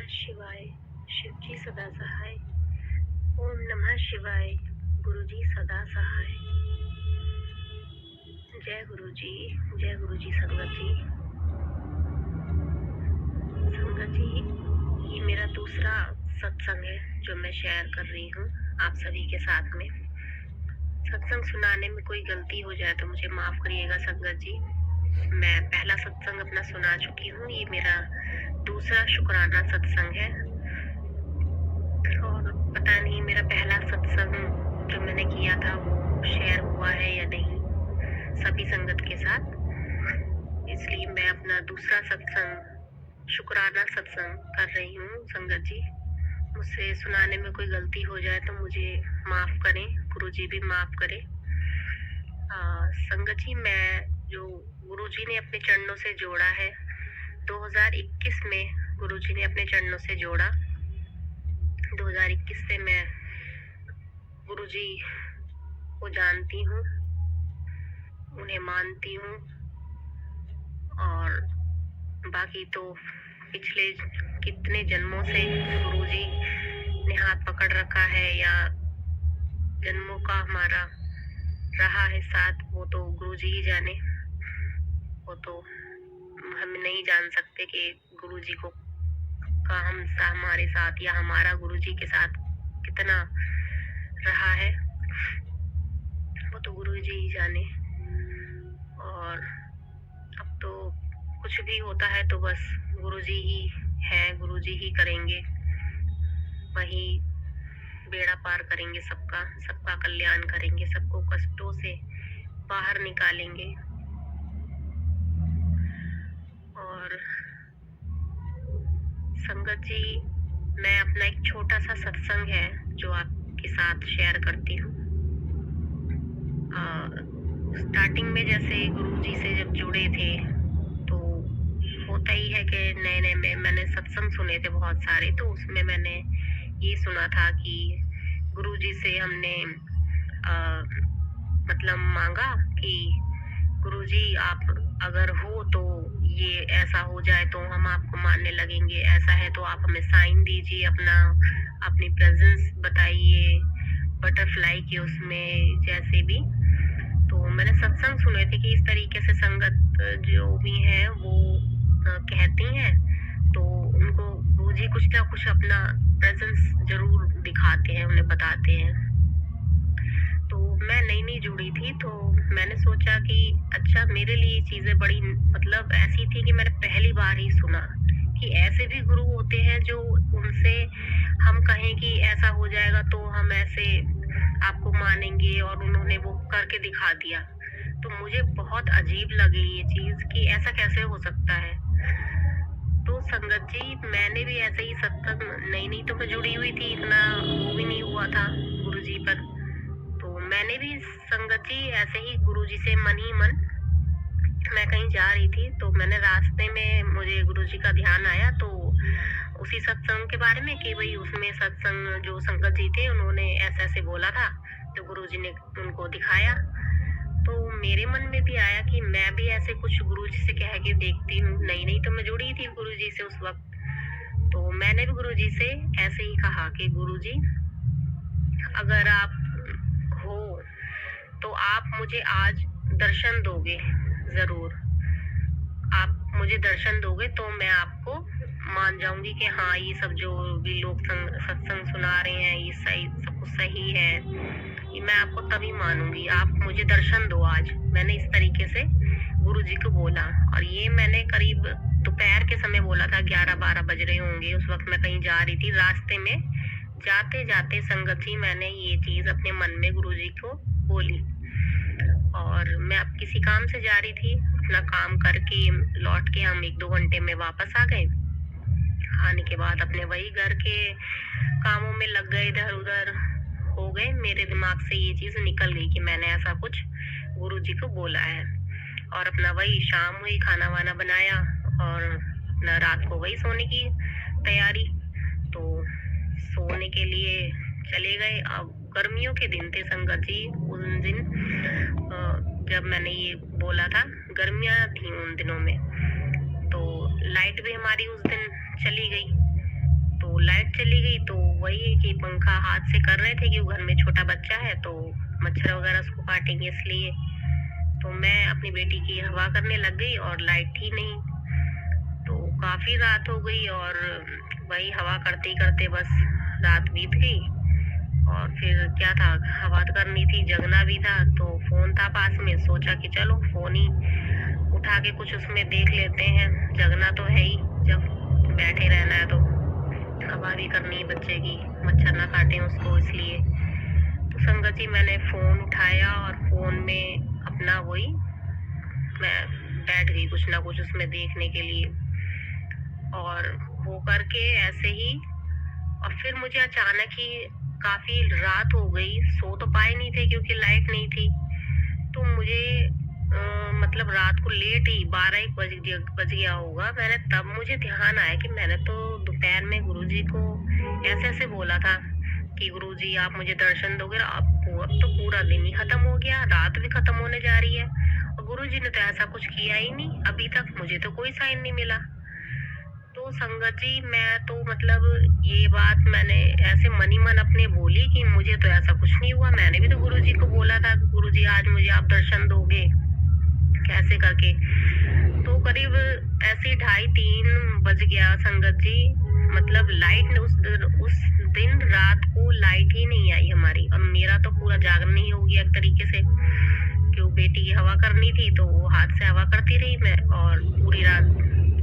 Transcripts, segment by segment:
शिवाय। शिवजी सदा सहाय। ओम नमः शिवाय। गुरुजी सदा सहाय। जय गुरुजी। जय गुरुजी। संगत जी, संगत जी, ये मेरा दूसरा सत्संग है जो मैं शेयर कर रही हूँ आप सभी के साथ में। सत्संग सुनाने में कोई गलती हो जाए तो मुझे माफ करिएगा संगत जी। मैं पहला सत्संग अपना सुना चुकी हूँ, ये मेरा दूसरा शुक्राना सत्संग है। और पता नहीं मेरा पहला सत्संग जो मैंने किया था वो शेयर हुआ है या नहीं सभी संगत के साथ, इसलिए मैं अपना दूसरा सत्संग शुक्राना सत्संग कर रही हूँ। संगत जी, मुझसे सुनाने में कोई गलती हो जाए तो मुझे माफ करें, गुरुजी भी माफ करें। संगत जी, मैं जो गुरुजी ने अपने चरणों से जोड़ा है 2021 में, गुरुजी ने अपने चरणों से जोड़ा। 2021 से मैं गुरुजी को जानती हूँ, उन्हें मानती हूँ, और बाकी तो पिछले कितने जन्मों से गुरुजी ने हाथ पकड़ रखा है या जन्मों का हमारा रहा है साथ, वो तो गुरुजी ही जाने। वो तो हम नहीं जान सकते कि गुरुजी को का हमारे साथ या हमारा गुरुजी के साथ कितना रहा है, वो तो गुरुजी ही जाने। और अब तो कुछ भी होता है तो बस गुरुजी ही है, गुरुजी ही करेंगे, वही बेड़ा पार करेंगे सबका, सबका कल्याण करेंगे, सबको कष्टों से बाहर निकालेंगे। और संगत जी, मैं अपना एक छोटा सा सत्संग है जो आपके साथ शेयर करती हूँ। स्टार्टिंग में जैसे गुरुजी से जब जुड़े थे तो होता ही है कि नए नए में मैंने सत्संग सुने थे बहुत सारे, तो उसमें मैंने ये सुना था कि गुरुजी से हमने मतलब मांगा कि गुरुजी आप अगर हो तो ये ऐसा हो जाए तो हम आपको मानने लगेंगे, ऐसा है तो आप हमें साइन दीजिए, अपनी प्रेजेंस बताइए बटरफ्लाई के उसमें जैसे भी। तो मैंने सत्संग सुने थे कि इस तरीके से संगत जो भी है वो कहती हैं, तो उनको गुरुजी कुछ ना कुछ अपना प्रेजेंस जरूर दिखाते हैं, उन्हें बताते हैं। तो मैं नई नई जुड़ी थी तो मैंने सोचा कि अच्छा, मेरे लिए चीजें बड़ी मतलब ऐसी थी कि मैंने पहली बार ही सुना कि ऐसे भी गुरु होते हैं जो उनसे हम कहें कि ऐसा हो जाएगा तो हम ऐसे आपको मानेंगे, और उन्होंने वो करके दिखा दिया। तो मुझे बहुत अजीब लगी ये चीज कि ऐसा कैसे हो सकता है। तो संगत जी, मैंने भी ऐसे ही सत्संग नई नई तो मैं जुड़ी हुई थी, इतना वो भी नहीं हुआ था गुरुजी पर। तो मैंने भी संगत जी ऐसे ही गुरुजी से मन ही मन, मैं कहीं जा रही थी तो मैंने रास्ते में मुझे गुरुजी का ध्यान आया, तो उसी सत्संग के बारे में कि भाई उसमें सत्संग जो संगत जी थे उन्होंने ऐसे ऐसे बोला था, तो गुरुजी ने उनको दिखाया। तो मेरे मन में भी आया कि मैं भी ऐसे कुछ गुरुजी से कह के देखती हूँ। नई नई तो मैं जुड़ी थी गुरुजी से उस वक्त, तो मैंने भी गुरुजी से ऐसे ही कहा कि गुरुजी अगर आप हो तो आप मुझे आज दर्शन दोगे, जरूर आप मुझे दर्शन दोगे तो मैं आपको मान जाऊंगी कि हाँ, ये सब जो भी लोग सत्संग सुना रहे हैं ये सही, सब कुछ सही है, ये मैं आपको तभी मानूंगी, आप मुझे दर्शन दो आज। मैंने इस तरीके से गुरुजी को बोला, और ये मैंने करीब दोपहर के समय बोला था, 11-12 बज रहे होंगे उस वक्त। मैं कहीं जा रही थी, रास्ते में जाते जाते संगत जी मैंने ये चीज अपने मन में गुरुजी को बोली। और मैं अब किसी काम से जा रही थी, अपना काम करके लौट के हम 1-2 घंटे में वापस आ गए। आने के बाद अपने वही घर के कामों में लग गए, इधर उधर हो गए। मेरे दिमाग से ये चीज निकल गई कि मैंने ऐसा कुछ गुरुजी को बोला है। और अपना वही शाम हुई, खाना वाना बनाया और अपना रात को वही सोने की तैयारी, तो सोने के लिए चले गए। अब गर्मियों के दिन थे संगत जी, उस दिन जब मैंने ये बोला था, गर्मियां थी उन दिनों में, तो लाइट भी हमारी उस दिन चली गई। तो लाइट चली गई, तो वही है कि पंखा हाथ से कर रहे थे कि घर में छोटा बच्चा है तो मच्छर वगैरह उसको काटेंगे इसलिए। तो मैं अपनी बेटी की हवा करने लग गई और लाइट थी नहीं। तो काफ़ी रात हो गई और वही हवा करते ही करते बस रात बीत गई। और फिर क्या था, हवा तो करनी थी, जगना भी था, तो फ़ोन था पास में, सोचा कि चलो फ़ोन ही उठा के कुछ उसमें देख लेते हैं, जगना तो है ही, जब बैठे रहना है तो हवा भी करनी है बच्चे की, मच्छर ना काटें उसको इसलिए। तो संगत जी मैंने फ़ोन उठाया और फ़ोन में अपना वही मैं बैठ गई कुछ ना कुछ उसमें देखने के लिए। और वो करके ऐसे ही, और फिर मुझे अचानक ही काफ़ी रात हो गई, सो तो पाए नहीं थे क्योंकि लाइट नहीं थी। तो मुझे मतलब रात को लेट ही 12-1 बज गया होगा। मैंने तब मुझे ध्यान आया कि मैंने तो दोपहर में गुरुजी को ऐसे-ऐसे बोला था कि गुरुजी आप मुझे दर्शन दोगे। अब तो पूरा दिन ही खत्म हो गया, रात भी खत्म होने जा रही है और गुरुजी ने तो ऐसा कुछ किया ही नहीं अभी तक, मुझे तो कोई साइन नहीं मिला। तो संगत जी मैं तो मतलब ये बात मैंने ऐसे मन ही मन अपने बोली कि मुझे तो ऐसा कुछ नहीं हुआ। मैंने भी तो गुरुजी को बोला था गुरुजी आज मुझे आप दर्शन दोगे कैसे करके। तो करीब ऐसे 2:30-3 बज गया संगत जी। मतलब लाइट उस दिन रात को लाइट ही नहीं आई हमारी और मेरा तो पूरा जागरण ही हो गया एक तरीके से। क्यों बेटी की हवा करनी थी तो वो हाथ से हवा करती रही मैं और पूरी रात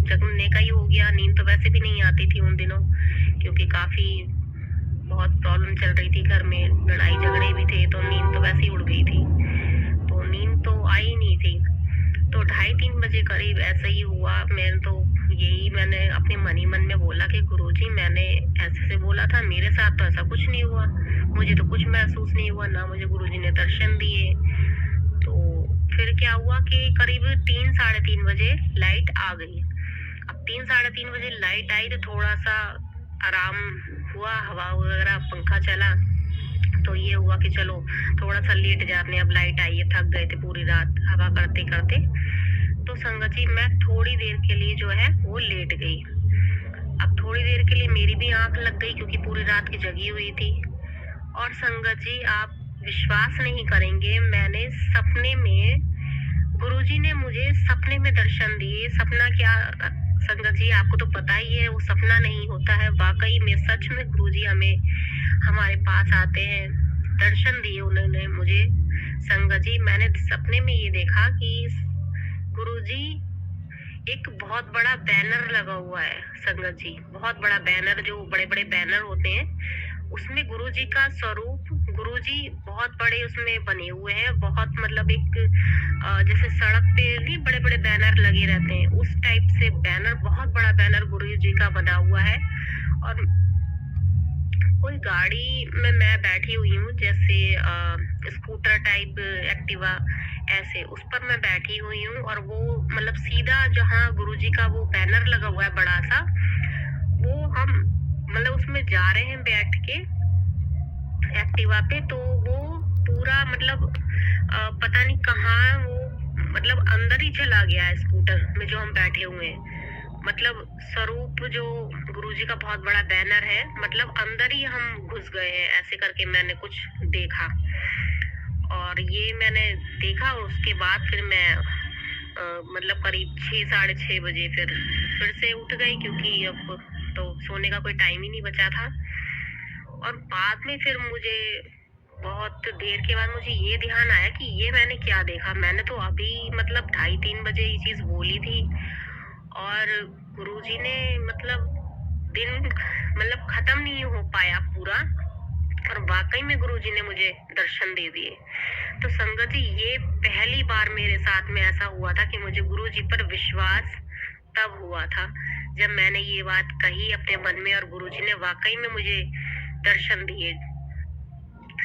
जगने का ही हो गया। नींद तो वैसे भी नहीं आती थी उन दिनों क्योंकि काफ़ी बहुत प्रॉब्लम चल रही थी घर में, लड़ाई झगड़े भी थे, तो नींद तो वैसे ही उड़ गई थी। तो नींद तो आई नहीं थी। तो 2:30-3 बजे करीब ऐसा ही हुआ। मैंने अपने मन ही मन में बोला कि गुरुजी मैंने ऐसे बोला था, मेरे साथ तो ऐसा कुछ नहीं हुआ, मुझे तो कुछ महसूस नहीं हुआ, ना मुझे गुरुजी ने दर्शन दिए। तो फिर क्या हुआ कि करीब 3-3:30 बजे लाइट आ गई। अब 3-3:30 बजे लाइट आई तो थोड़ा सा आराम हुआ, हवा वगैरह पंखा चला, तो ये हुआ कि चलो थोड़ा सा लेट जाते हैं, अब लाइट आई है, थक गए थे पूरी रात हवा करते करते। तो संगत जी मैं थोड़ी देर के लिए जो है वो लेट गई। अब थोड़ी देर के लिए मेरी भी आंख लग गई क्योंकि पूरी रात की जगी हुई थी। और संगत जी आप विश्वास नहीं करेंगे, मैंने सपने में गुरुजी ने मुझे सपने में दर्शन दिए। सपना क्या संगत जी आपको तो पता ही है, वो सपना नहीं होता है, वाकई में सच में गुरुजी हमारे पास आते हैं। दर्शन दिए उन्होंने मुझे। संगत जी मैंने सपने में ये देखा कि गुरुजी एक बहुत बड़ा बैनर लगा हुआ है संगत जी, बहुत बड़ा बैनर, जो बड़े बड़े बैनर होते हैं उसमें गुरुजी का स्वरूप, गुरुजी बहुत बड़े उसमें बने हुए हैं, बहुत मतलब एक जैसे सड़क पे नहीं बड़े बड़े बैनर लगे रहते हैं उस टाइप से बैनर, बहुत बड़ा बैनर गुरुजी का बना हुआ है। और कोई गाड़ी में मैं बैठी हुई हूँ, जैसे स्कूटर टाइप एक्टिवा ऐसे, उस पर मैं बैठी हुई हूँ और वो मतलब सीधा जहाँ गुरुजी का वो बैनर लगा हुआ है बड़ा सा, वो हम मतलब उसमें जा रहे हैं बैठ के एक्टिवा पे। तो वो पूरा मतलब पता नहीं कहाँ वो मतलब अंदर ही चला गया है स्कूटर में जो हम बैठे हुए हैं। मतलब स्वरूप जो गुरुजी का बहुत बड़ा बैनर है, मतलब अंदर ही हम घुस गए हैं, ऐसे करके मैंने कुछ देखा। और ये मैंने देखा और उसके बाद फिर मैं मतलब करीब 6-6:30 बजे फिर से उठ गई क्योंकि अब तो सोने का कोई टाइम ही नहीं बचा था। और बाद में फिर मुझे बहुत देर के बाद मुझे ये ध्यान आया कि ये मैंने क्या देखा। मैंने तो अभी मतलब 2:30-3 बजे ये चीज़ बोली थी और गुरुजी ने मतलब दिन मतलब खत्म नहीं हो पाया पूरा और वाकई में गुरुजी ने मुझे दर्शन दे दिए। तो संगत जी ये पहली बार मेरे साथ में ऐसा हुआ था कि मुझे गुरुजी पर विश्वास तब हुआ था जब मैंने ये बात कही अपने मन में और गुरुजी ने वाकई में मुझे दर्शन दिए,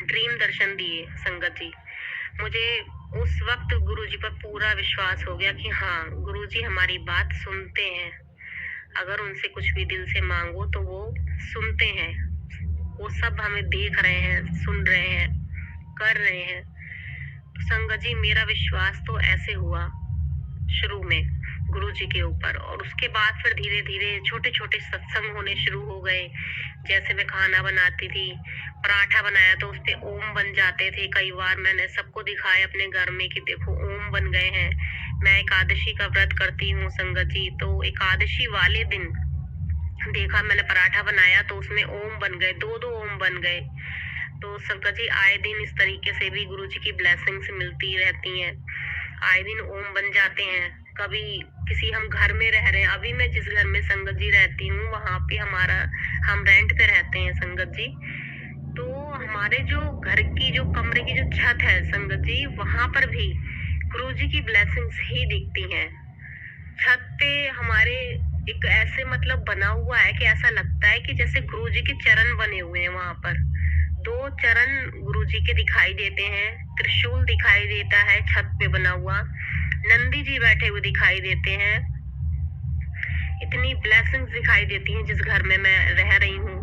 ड्रीम दर्शन दिए। संगत जी मुझे उस वक्त गुरुजी पर पूरा विश्वास हो गया कि हाँ गुरुजी हमारी बात सुनते हैं, अगर उनसे कुछ भी दिल से मांगो तो वो सुनते हैं, वो सब हमें देख रहे हैं, सुन रहे हैं, कर रहे हैं। तो संगत जी मेरा विश्वास तो ऐसे हुआ शुरू में गुरुजी के ऊपर। और उसके बाद फिर धीरे धीरे छोटे छोटे सत्संग होने शुरू हो गए। जैसे मैं खाना बनाती थी, पराठा बनाया तो उसपे ओम बन जाते थे। कई बार मैंने सबको दिखाया अपने घर में कि देखो ओम बन गए हैं। मैं एकादशी का व्रत करती हूँ संगत जी, तो एकादशी वाले दिन देखा मैंने पराठा बनाया तो उसमें ओम बन गए, दो दो ओम बन गए। तो संगत जी आए दिन इस तरीके से भी गुरुजी की ब्लेसिंग्स मिलती रहती हैं। आए दिन ओम बन जाते हैं। कभी किसी हम घर में रह रहे हैं, अभी मैं जिस घर में संगत जी रहती हूँ वहां पे हम रेंट पे रहते हैं संगत जी। तो हमारे जो घर की जो कमरे की जो छत है संगत जी, वहां पर भी गुरुजी की ब्लेसिंग्स ही दिखती हैं। छत पे हमारे एक ऐसे मतलब बना हुआ है कि ऐसा लगता है कि जैसे गुरुजी के चरण बने हुए हैं। वहां पर दो चरण गुरुजी के दिखाई देते हैं, त्रिशूल दिखाई देता है छत पे बना हुआ, नंदी जी बैठे हुए दिखाई देते हैं। इतनी ब्लेसिंग्स दिखाई देती हैं जिस घर में मैं रह रही हूँ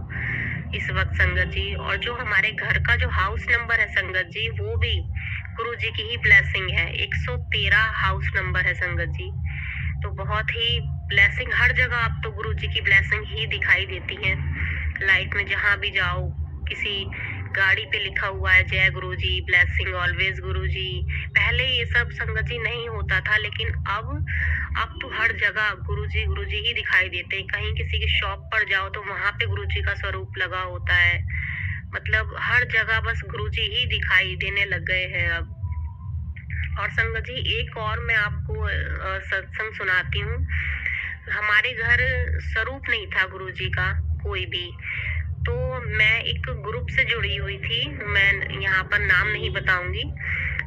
इस वक्त संगत जी। और जो हमारे घर का जो हाउस नंबर है संगत जी, वो भी गुरुजी की ही ब्लेसिंग है। 113 हाउस नंबर है संगत जी। तो बहुत ही ब्लेसिंग हर जगह, आप तो गुरुजी की ब्लेसिंग ही दिखाई देती है। लाइफ में जहाँ भी जाओ, किसी गाड़ी पे लिखा हुआ है जय गुरुजी, ब्लेसिंग ऑलवेज गुरुजी। पहले ये सब संगत जी नहीं होता था, लेकिन अब तो हर जगह गुरुजी ही दिखाई देते हैं। कहीं किसी की शॉप पर जाओ तो वहां पे गुरुजी का स्वरूप लगा होता है। मतलब हर जगह बस गुरुजी ही दिखाई देने लग गए हैं अब। और संगत जी एक और मैं आपको सत्संग सुनाती हूँ। हमारे घर स्वरूप नहीं था गुरुजी का कोई भी, तो मैं एक ग्रुप से जुड़ी हुई थी, मैं यहाँ पर नाम नहीं बताऊंगी।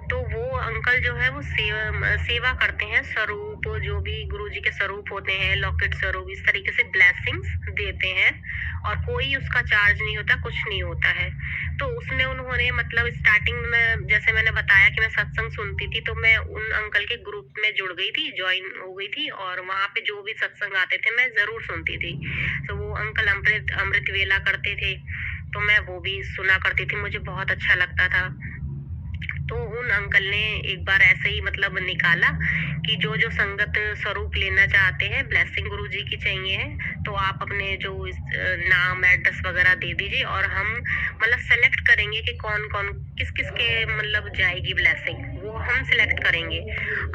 तो वो अंकल जो है वो सेवा करते हैं, स्वरूप जो भी गुरुजी के स्वरूप होते हैं, लॉकेट स्वरूप, इस तरीके से ब्लेसिंग्स देते हैं और कोई उसका चार्ज नहीं होता, कुछ नहीं होता है। तो उसमें उन्होंने मतलब स्टार्टिंग में जैसे मैंने बताया कि मैं सत्संग सुनती थी, तो मैं उन अंकल के ग्रुप में जुड़ गई थी, ज्वाइन हो गई थी, और वहां पे जो भी सत्संग आते थे मैं जरूर सुनती थी। तो वो अंकल अमृत वेला करते थे, तो मैं वो भी सुना करती थी, मुझे बहुत अच्छा लगता था। तो उन अंकल ने एक बार ऐसे ही मतलब निकाला कि जो जो संगत स्वरूप लेना चाहते हैं, ब्लेसिंग गुरुजी की चाहिए है, तो आप अपने जो नाम एड्रेस वगैरह दे दीजिए और हम मतलब सेलेक्ट करेंगे कि कौन कौन किस किस के मतलब जाएगी ब्लेसिंग, वो हम सिलेक्ट करेंगे।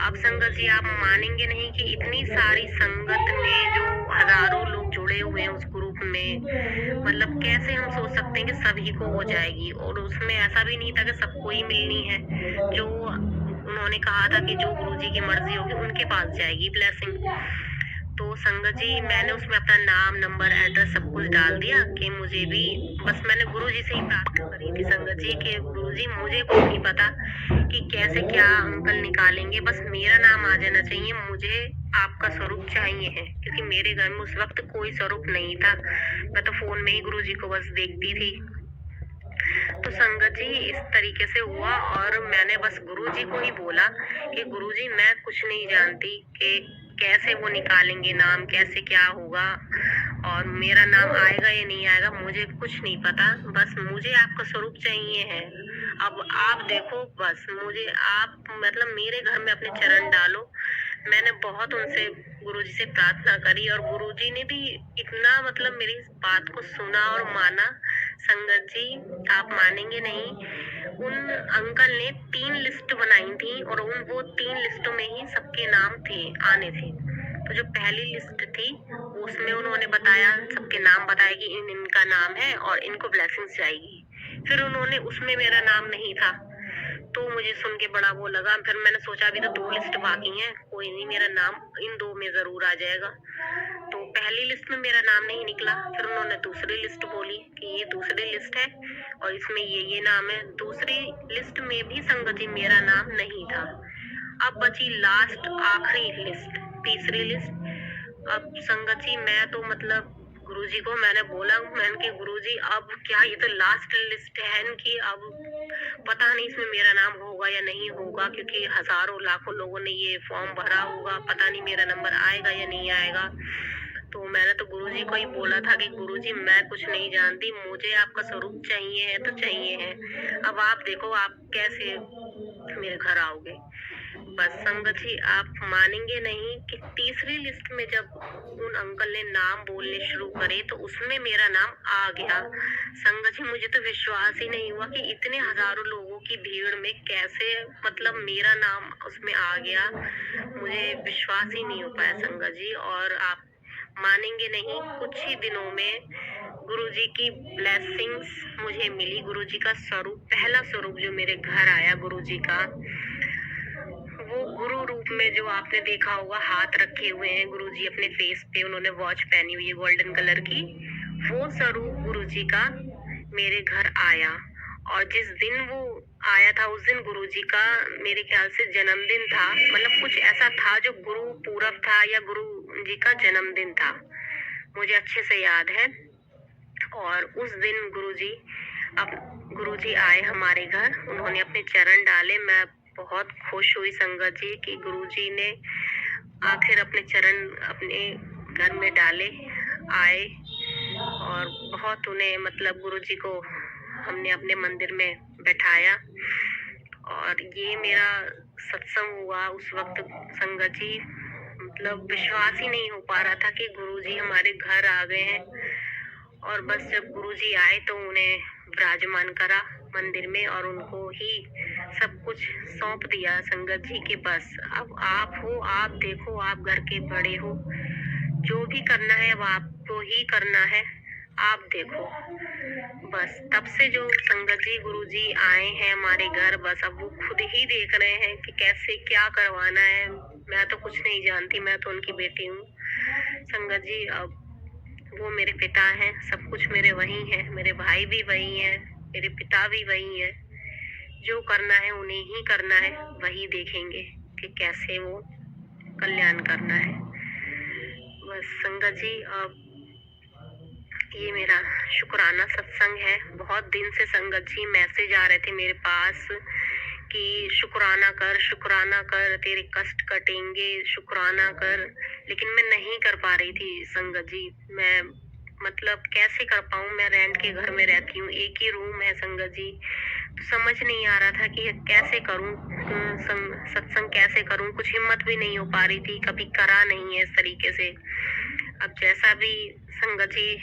अब संगत जी आप मानेंगे नहीं कि इतनी सारी संगत में जो हजारों लोग जुड़े हुए हैं उस ग्रुप में, मतलब कैसे हम सोच सकते हैं कि सभी को हो जाएगी। और उसमें ऐसा भी नहीं था कि सबको ही मिलनी है। जो उन्होंने कहा था कि जो गुरुजी की मर्जी होगी उनके पास जाएगी ब्लेसिंग। तो संगत जी मैंने उसमें अपना नाम, नंबर, एड्रेस सब कुछ डाल दिया कि मुझे भी, बस मैंने गुरुजी से ही प्रार्थना करी थी संगत जी कि गुरुजी मुझे कुछ नहीं पता कि कैसे क्या अंकल निकालेंगे, बस मेरा नाम आ जाना चाहिए, मुझे आपका स्वरूप चाहिए है। क्योंकि मेरे घर में उस वक्त कोई स्वरूप नहीं था, मैं तो फोन में ही गुरुजी को बस देखती थी। तो संगत जी इस तरीके से हुआ और मैंने बस गुरुजी को ही बोला कि गुरुजी मैं कुछ नहीं जानती कि कैसे वो निकालेंगे नाम, कैसे क्या होगा और मेरा नाम आएगा या नहीं आएगा, मुझे कुछ नहीं पता, बस मुझे आपका स्वरूप चाहिए है। अब आप देखो, बस मुझे आप मतलब मेरे घर में अपने चरण डालो। मैंने बहुत उनसे गुरुजी से प्रार्थना करी और गुरुजी ने भी इतना मतलब मेरी इस बात को सुना और माना। संगत जी आप मानेंगे नहीं, उन अंकल ने 3 लिस्ट बनाई थी और वो 3 लिस्टों में ही सबके नाम थे, आने थे। तो जो पहली लिस्ट थी उसमें उन्होंने बताया, सबके नाम बताया कि इनका नाम है और इनको ब्लेसिंग्स जाएगी। फिर उन्होंने उसमें मेरा नाम नहीं था, तो मुझे सुन के बड़ा वो लगा। फिर मैंने सोचा अभी तो 2 लिस्ट बाकी हैं, कोई नहीं मेरा नाम इन 2 में जरूर आ जाएगा। तो पहली लिस्ट में मेरा नाम नहीं निकला, फिर उन्होंने दूसरी लिस्ट बोली कि ये दूसरी लिस्ट है और इसमें ये नाम है। दूसरी लिस्ट में भी संगत जी मेरा नाम नहीं था। अब बची लास्ट आखिरी लिस्ट, तीसरी लिस्ट। अब संगत जी मैं तो मतलब गुरुजी को मैंने बोला, मैंने कि गुरुजी अब क्या ये तो लास्ट लिस्ट है इनकी, अब पता नहीं इसमें मेरा नाम होगा या नहीं होगा, क्योंकि हजारों लाखों लोगों ने ये फॉर्म भरा होगा, पता नहीं मेरा नंबर आएगा या नहीं आएगा। तो मैंने तो गुरुजी को ही बोला था कि गुरुजी मैं कुछ नहीं जानती, मुझे आपका स्वरूप चाहिए है तो चाहिए है। अब आप देखो आप कैसे मेरे घर आओगे। बस संगत जी आप मानेंगे नहीं कि तीसरी लिस्ट में जब उन अंकल ने नाम बोलने शुरू करे तो उसमें मेरा नाम आ गया। संगत जी मुझे तो विश्वास ही नहीं हुआ कि इतने हजारों लोगों की भीड़ में कैसे मतलब मेरा नाम उसमें आ गया। मुझे विश्वास ही नहीं हो पाया संगत जी। और आप मानेंगे नहीं, कुछ ही दिनों में गुरुजी की ब्लेसिंग्स मुझे मिली। गुरुजी का स्वरूप, पहला स्वरूप जो मेरे घर आया गुरुजी का, वो गुरु रूप में जो आपने देखा होगा, हाथ रखे हुए हैं गुरुजी अपने फेस पे, उन्होंने वॉच पहनी हुई है गोल्डन कलर की, वो स्वरूप गुरुजी का मेरे घर आया। और जिस दिन वो आया था उस दिन गुरुजी का मेरे ख्याल से जन्मदिन था, मतलब कुछ ऐसा था जो गुरु पूरब था या गुरु जी का जन्मदिन था, मुझे अच्छे से याद है। और उस दिन गुरुजी आए हमारे घर, उन्होंने अपने चरण डाले। मैं बहुत खुश हुई संगत जी कि गुरुजी ने आखिर अपने चरण अपने घर में डाले, आए। और बहुत उन्हें मतलब गुरुजी को हमने अपने मंदिर में बैठाया। और ये मेरा सत्संग हुआ उस वक्त संगत जी, मतलब विश्वास ही नहीं हो पा रहा था कि गुरुजी हमारे घर आ गए हैं। और बस जब गुरुजी आए तो उन्हें विराजमान करा मंदिर में और उनको ही सब कुछ सौंप दिया संगत जी के बस अब आप हो, आप देखो, आप घर के बड़े हो, जो भी करना है अब आपको ही करना है, आप देखो। बस तब से जो संगत जी गुरुजी आए हैं हमारे घर, बस अब वो खुद ही देख रहे हैं कि कैसे क्या करवाना है। मैं तो कुछ नहीं जानती, मैं तो उनकी बेटी हूँ संगत जी। अब वो मेरे पिता हैं, सब कुछ मेरे वही है, मेरे भाई भी वही हैं, मेरे पिता भी वही हैं। जो करना है उन्हें ही करना है, वही देखेंगे कि कैसे वो कल्याण करना है। बस संगत जी अब ये मेरा शुक्राना सत्संग है। बहुत दिन से संगत जी मैसेज आ रहे थे मेरे पास कि शुक्राना कर, तेरे कष्ट कटेंगे, शुक्राना कर, लेकिन मैं नहीं कर पा रही थी संगत जी। मैं मतलब कैसे कर पाऊँ, मैं रेंट के घर में रहती हूँ, एक ही रूम है संगत जी, तो समझ नहीं आ रहा था कि कैसे करूँ, सत्संग कैसे करूँ, कुछ हिम्मत भी नहीं हो पा रही थी, कभी करा नहीं है इस तरीके से। अब जैसा भी संगत जी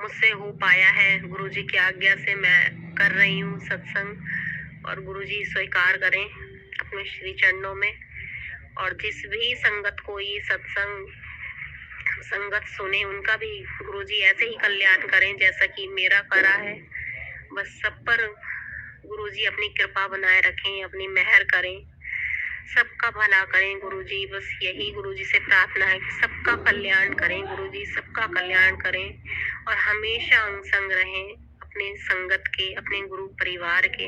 मुझसे हो पाया है, गुरुजी की आज्ञा से मैं कर रही हूँ सत्संग, और गुरुजी स्वीकार करें अपने श्री चरणों में। और जिस भी संगत को ये संगत सुने, उनका भी गुरुजी ऐसे ही कल्याण करें जैसा कि मेरा करा है। बस सब पर गुरुजी अपनी कृपा बनाए रखें, अपनी मेहर करें, सबका भला करें गुरुजी। बस यही गुरुजी से प्रार्थना है कि सबका कल्याण करें गुरुजी, सबका कल्याण करें और हमेशा अंग संग रहें अपने संगत के, अपने गुरु परिवार के,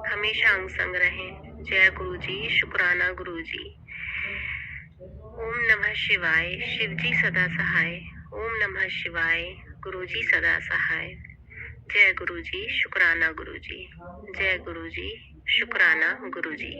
हमेशा अंग संग रहें। जय गुरुजी, शुक्राना गुरुजी। ओम नमः शिवाय, शिवजी सदा सहाय। ओम नमः शिवाय, गुरुजी सदा सहाय। जय गुरुजी, शुक्राना गुरुजी। जय गुरुजी, शुक्राना गुरुजी।